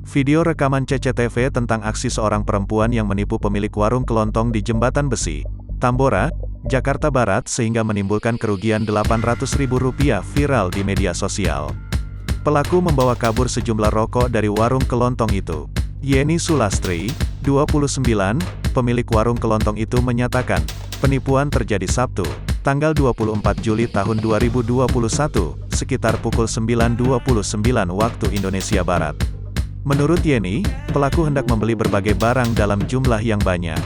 Video rekaman CCTV tentang aksi seorang perempuan yang menipu pemilik warung kelontong di Jembatan Besi, Tambora, Jakarta Barat sehingga menimbulkan kerugian Rp800.000 viral di media sosial. Pelaku membawa kabur sejumlah rokok dari warung kelontong itu. Yeni Sulastri, 29, pemilik warung kelontong itu menyatakan, penipuan terjadi Sabtu, tanggal 24 Juli tahun 2021, sekitar pukul 9.29 waktu Indonesia Barat. Menurut Yeni, pelaku hendak membeli berbagai barang dalam jumlah yang banyak.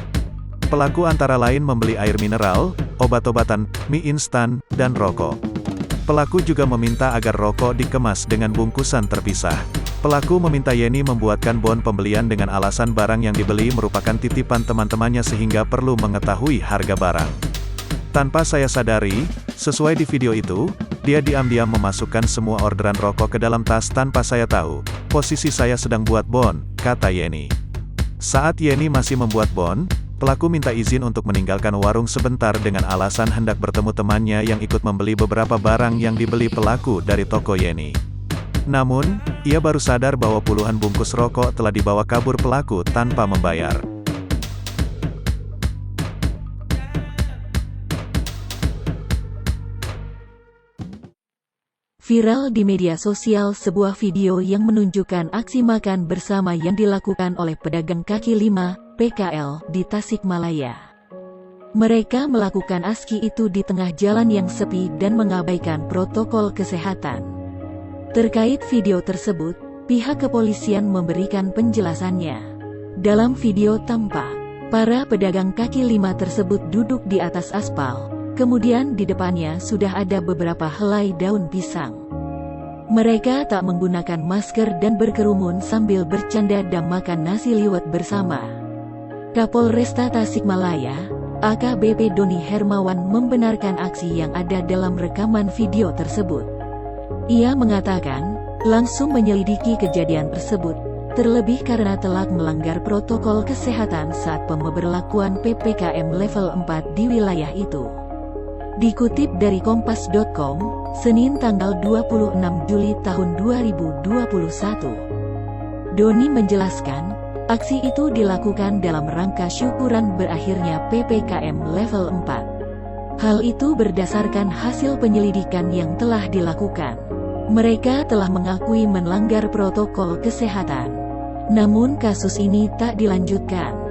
Pelaku antara lain membeli air mineral, obat-obatan, mie instan, dan rokok. Pelaku juga meminta agar rokok dikemas dengan bungkusan terpisah. Pelaku meminta Yeni membuatkan bon pembelian dengan alasan barang yang dibeli merupakan titipan teman-temannya sehingga perlu mengetahui harga barang. Tanpa saya sadari, sesuai di video itu, dia diam-diam memasukkan semua orderan rokok ke dalam tas tanpa saya tahu. Posisi saya sedang buat bon, kata Yeni. Saat Yeni masih membuat bon, pelaku minta izin untuk meninggalkan warung sebentar dengan alasan hendak bertemu temannya yang ikut membeli beberapa barang yang dibeli pelaku dari toko Yeni. Namun, ia baru sadar bahwa puluhan bungkus rokok telah dibawa kabur pelaku tanpa membayar. Viral di media sosial sebuah video yang menunjukkan aksi makan bersama yang dilakukan oleh pedagang kaki lima, PKL, di Tasikmalaya. Mereka melakukan aksi itu di tengah jalan yang sepi dan mengabaikan protokol kesehatan. Terkait video tersebut, pihak kepolisian memberikan penjelasannya. Dalam video tampak, para pedagang kaki lima tersebut duduk di atas aspal, kemudian di depannya sudah ada beberapa helai daun pisang. Mereka tak menggunakan masker dan berkerumun sambil bercanda dan makan nasi liwet bersama. Kapolresta Tasikmalaya, AKBP Doni Hermawan membenarkan aksi yang ada dalam rekaman video tersebut. Ia mengatakan, langsung menyelidiki kejadian tersebut, terlebih karena telah melanggar protokol kesehatan saat pemberlakuan PPKM level 4 di wilayah itu. Dikutip dari kompas.com, Senin tanggal 26 Juli tahun 2021. Doni menjelaskan, aksi itu dilakukan dalam rangka syukuran berakhirnya PPKM level 4. Hal itu berdasarkan hasil penyelidikan yang telah dilakukan. Mereka telah mengakui melanggar protokol kesehatan. Namun kasus ini tak dilanjutkan.